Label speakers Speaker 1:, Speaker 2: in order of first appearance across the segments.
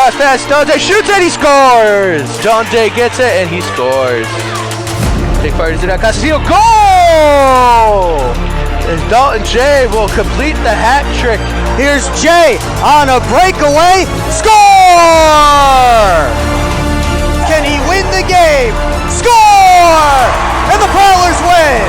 Speaker 1: cross pass. Dalton J shoots and he scores. Dalton J gets it and he scores. Jake fires it at Castillo. Goal! And Dalton J will complete the hat trick.
Speaker 2: Here's Jay on a breakaway. Score! Can he win the game? Score! And the Prowlers win!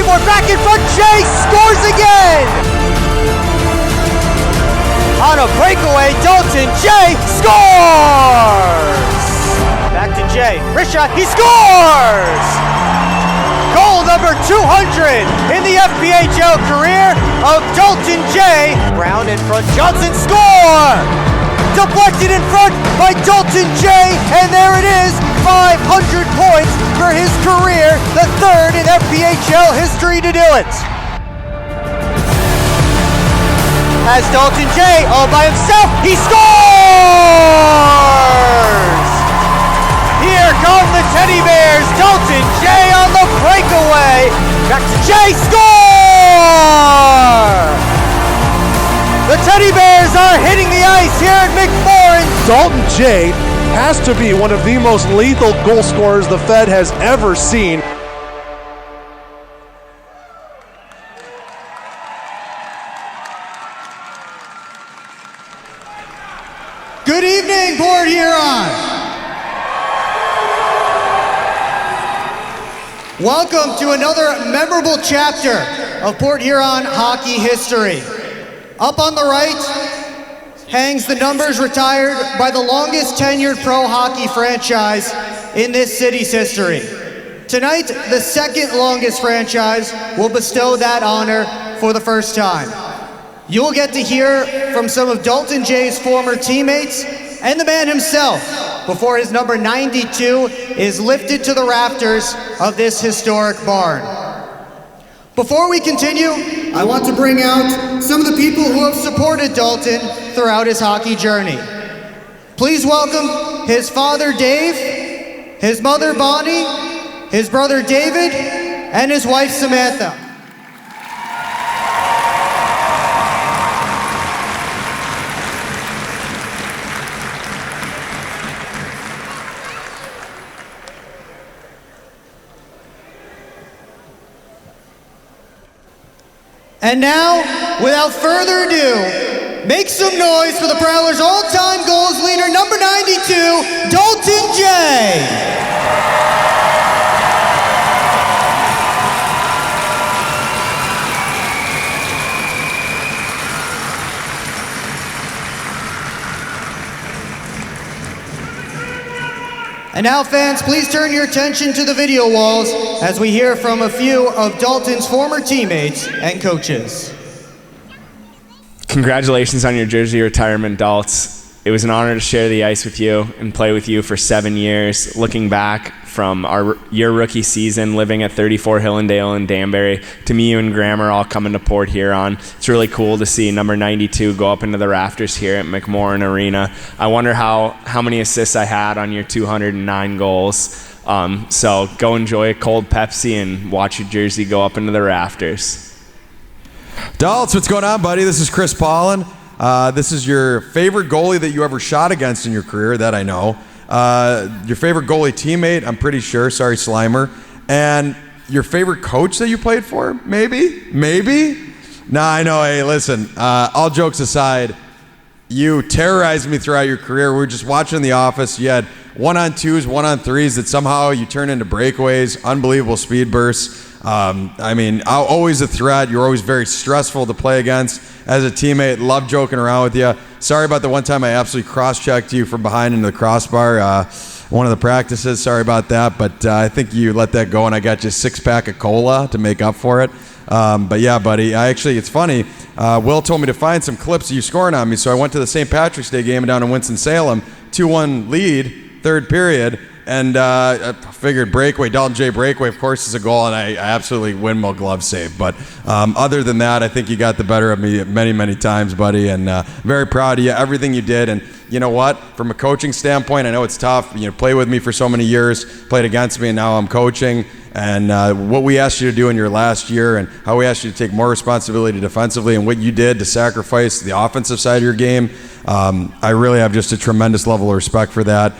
Speaker 2: More back in front, Jay scores again! On a breakaway, Dalton J scores! Back to Jay, wrist shot, he scores! Goal number 200 in the FPHL career of Dalton J. Brown in front, Johnson score! Deflected in front by Dalton J, and there it is, 500 points for his career, the third in FPHL history to do it. As Dalton J all by himself, he scores! Here come the Teddy Bears, Dalton J on the breakaway, back to J, score! The Teddy Bears are hitting the ice here at McMorran.
Speaker 3: Dalton J has to be one of the most lethal goal scorers the Fed has ever seen.
Speaker 4: Good evening, Port Huron. Welcome to another memorable chapter of Port Huron hockey history. Up on the right hangs the numbers retired by the longest tenured pro hockey franchise in this city's history. Tonight, the second longest franchise will bestow that honor for the first time. You'll get to hear from some of Dalton J's former teammates and the man himself before his number 92 is lifted to the rafters of this historic barn. Before we continue, I want to bring out some of the people who have supported Dalton throughout his hockey journey. Please welcome his father, Dave, his mother, Bonnie, his brother, David, and his wife, Samantha. And now, without further ado, make some noise for the Prowlers' all-time goals leader, number 92, Dalton J. And now, fans, please turn your attention to the video walls as we hear from a few of Dalton's former teammates and coaches.
Speaker 5: Congratulations on your jersey retirement, Daltz. It was an honor to share the ice with you and play with you for 7 years. Looking back from your rookie season, living at 34 Hillendale and Danbury, to me, you and Graham are all coming to Port Huron. It's really cool to see number 92 go up into the rafters here at McMorran Arena. I wonder how many assists I had on your 209 goals. So go enjoy a cold Pepsi and watch your jersey go up into the rafters.
Speaker 6: Daltz, what's going on, buddy? This is Chris Paulin. This is your favorite goalie that you ever shot against in your career, that I know. Your favorite goalie teammate, I'm pretty sure. Sorry, Slimer. And your favorite coach that you played for? Maybe? Nah, I know. Hey, listen, all jokes aside, you terrorized me throughout your career. We were just watching The Office. You had 1-on-2s, 1-on-3s that somehow you turned into breakaways, unbelievable speed bursts. I mean, always a threat. You're always very stressful to play against. As a teammate, love joking around with you. Sorry about the one time I absolutely cross-checked you from behind into the crossbar, one of the practices. Sorry about that, but I think you let that go, and I got you a 6-pack of cola to make up for it. But yeah, buddy, it's funny. Will told me to find some clips of you scoring on me, so I went to the St. Patrick's Day game down in Winston-Salem, 2-1 lead, third period. And I figured breakaway, Dalton J breakaway, of course, is a goal, and I absolutely windmill glove save. But other than that, I think you got the better of me many, many times, buddy, and very proud of you, everything you did. And you know what, from a coaching standpoint, I know it's tough. You know, played with me for so many years, played against me, and now I'm coaching. And what we asked you to do in your last year and how we asked you to take more responsibility defensively and what you did to sacrifice the offensive side of your game, I really have just a tremendous level of respect for that.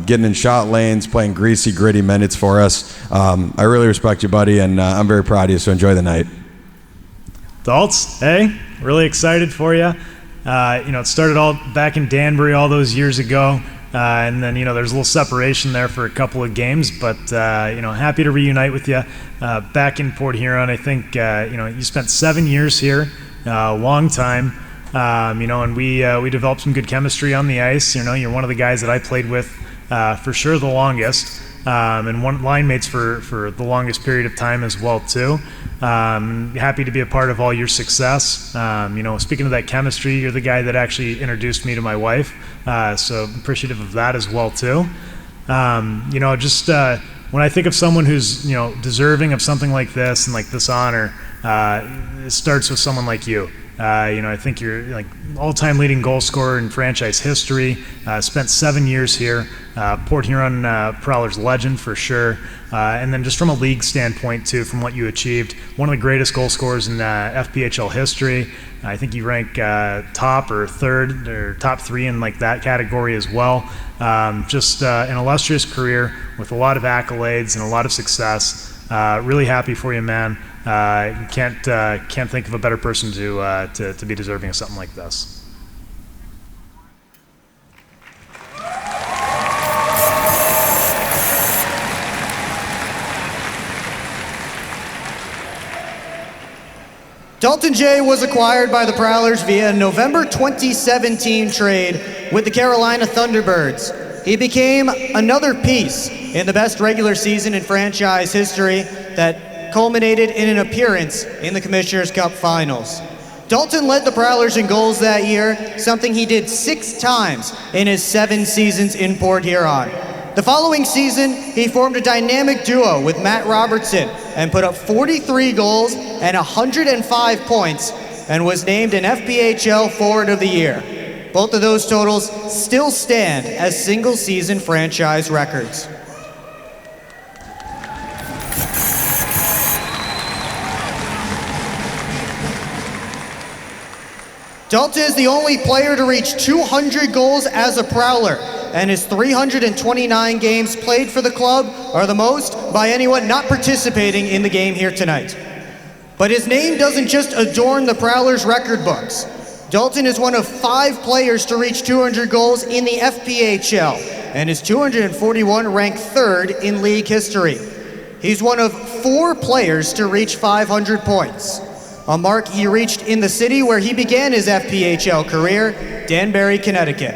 Speaker 6: Getting in shot lanes, playing greasy, gritty minutes for us. I really respect you, buddy, and I'm very proud of you, so enjoy the night.
Speaker 7: Daltz, hey, really excited for you. It started all back in Danbury all those years ago. And then, there's a little separation there for a couple of games, but, happy to reunite with you back in Port Huron. I think, you spent 7 years here, long time, and we developed some good chemistry on the ice. You're one of the guys that I played with for sure the longest, and one line mates for the longest period of time as well, too. Happy to be a part of all your success. Speaking of that chemistry, you're the guy that actually introduced me to my wife, so appreciative of that as well too. When I think of someone who's deserving of something like this and like this honor, it starts with someone like you. I think you're like all-time leading goal scorer in franchise history. Spent 7 years here. Port Huron Prowlers legend for sure. And then just from a league standpoint too, from what you achieved, one of the greatest goal scorers in FPHL history. I think you rank top or third or top 3 in like that category as well. Just an illustrious career with a lot of accolades and a lot of success. Really happy for you, man. Can't think of a better person to be deserving of something like this.
Speaker 4: Dalton J was acquired by the Prowlers via a November 2017 trade with the Carolina Thunderbirds. He became another piece in the best regular season in franchise history that culminated in an appearance in the Commissioner's Cup Finals. Dalton led the Prowlers in goals that year, something he did 6 times in his 7 seasons in Port Huron. The following season, he formed a dynamic duo with Matt Robertson and put up 43 goals and 105 points and was named an FPHL Forward of the Year. Both of those totals still stand as single-season franchise records. Dalton is the only player to reach 200 goals as a Prowler, and his 329 games played for the club are the most by anyone not participating in the game here tonight. But his name doesn't just adorn the Prowlers record books. Dalton is one of 5 players to reach 200 goals in the FPHL, and his 241 ranked 3rd in league history. He's one of 4 players to reach 500 points, a mark he reached in the city where he began his FPHL career, Danbury, Connecticut.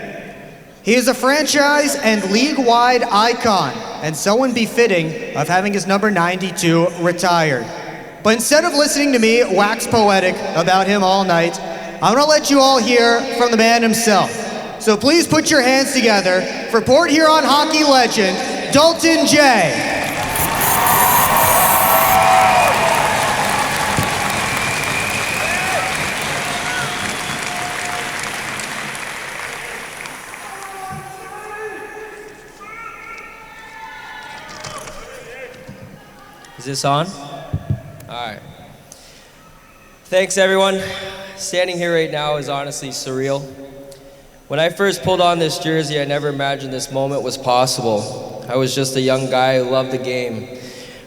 Speaker 4: He is a franchise and league-wide icon, and someone befitting of having his number 92 retired. But instead of listening to me wax poetic about him all night, I'm gonna let you all hear from the man himself. So please put your hands together for Port Huron hockey legend, Dalton J.
Speaker 8: Is this on? All right. Thanks, everyone. Standing here right now is honestly surreal. When I first pulled on this jersey, I never imagined this moment was possible. I was just a young guy who loved the game.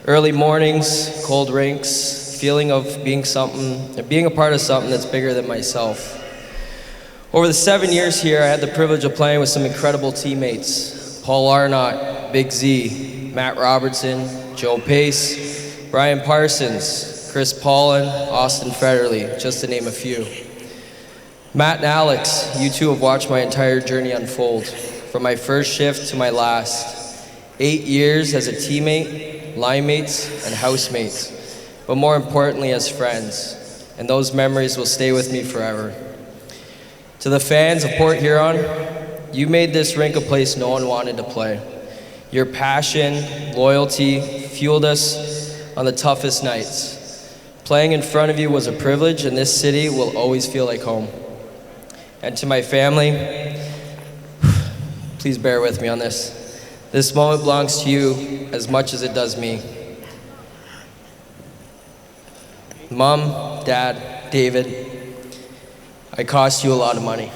Speaker 8: Early mornings, cold rinks, feeling of being a part of something that's bigger than myself. Over the 7 years here, I had the privilege of playing with some incredible teammates. Paul Arnott, Big Z, Matt Robertson, Joe Pace, Brian Parsons, Chris Paulin, Austin Federley, just to name a few. Matt and Alex, you two have watched my entire journey unfold, from my first shift to my last. 8 years as a teammate, line mates, and housemates, but more importantly as friends, and those memories will stay with me forever. To the fans of Port Huron, you made this rink a place no one wanted to play. Your passion, loyalty, fueled us on the toughest nights. Playing in front of you was a privilege, and this city will always feel like home. And to my family, Please bear with me on this. This moment belongs to you as much as it does me. Mom, Dad, David, I cost you a lot of money.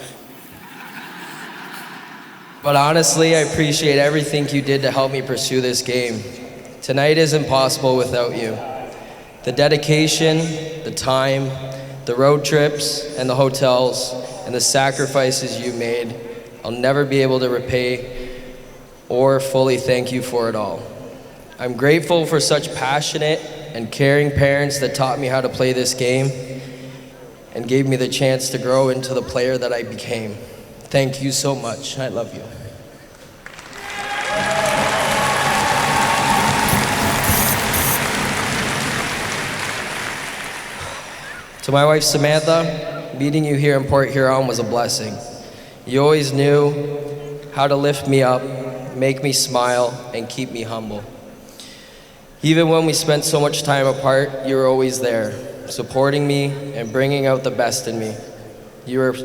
Speaker 8: But honestly, I appreciate everything you did to help me pursue this game. Tonight isn't possible without you. The dedication, the time, the road trips, and the hotels, and the sacrifices you made, I'll never be able to repay or fully thank you for it all. I'm grateful for such passionate and caring parents that taught me how to play this game and gave me the chance to grow into the player that I became. Thank you so much. I love you. To my wife Samantha, meeting you here in Port Huron was a blessing. You always knew how to lift me up, make me smile, and keep me humble. Even when we spent so much time apart, you were always there, supporting me and bringing out the best in me. You were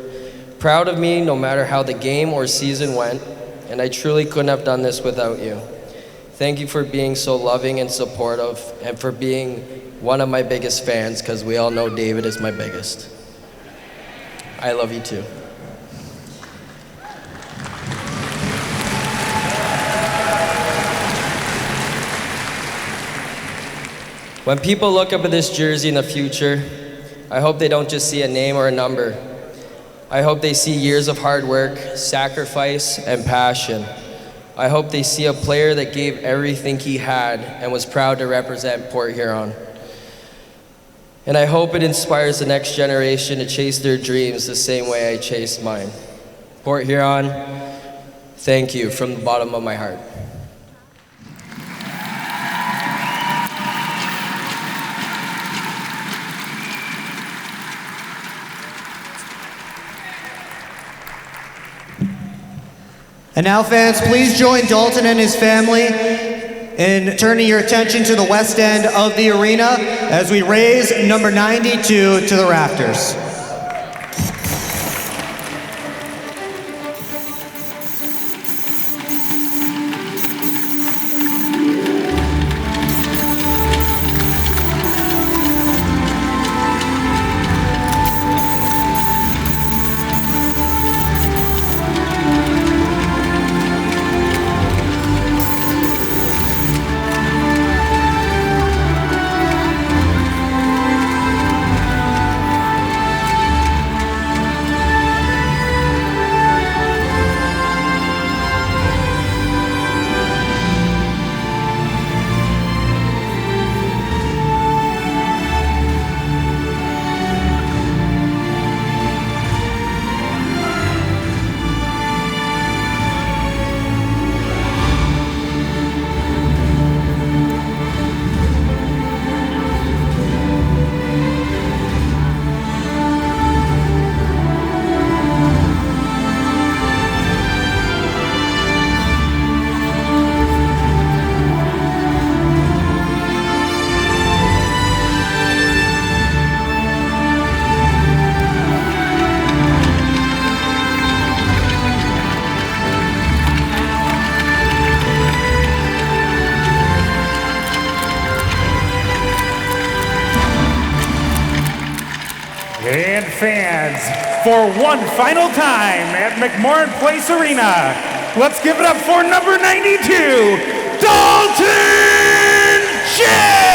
Speaker 8: proud of me no matter how the game or season went, and I truly couldn't have done this without you. Thank you for being so loving and supportive, and for being one of my biggest fans, because we all know David is my biggest. I love you too. When people look up at this jersey in the future, I hope they don't just see a name or a number. I hope they see years of hard work, sacrifice, and passion. I hope they see a player that gave everything he had and was proud to represent Port Huron. And I hope it inspires the next generation to chase their dreams the same way I chased mine. Port Huron, thank you from the bottom of my heart.
Speaker 4: And now, fans, please join Dalton and his family in turning your attention to the west end of the arena as we raise number 92 to the rafters.
Speaker 9: And fans, for one final time at McMorran Place Arena, let's give it up for number 92, Dalton J!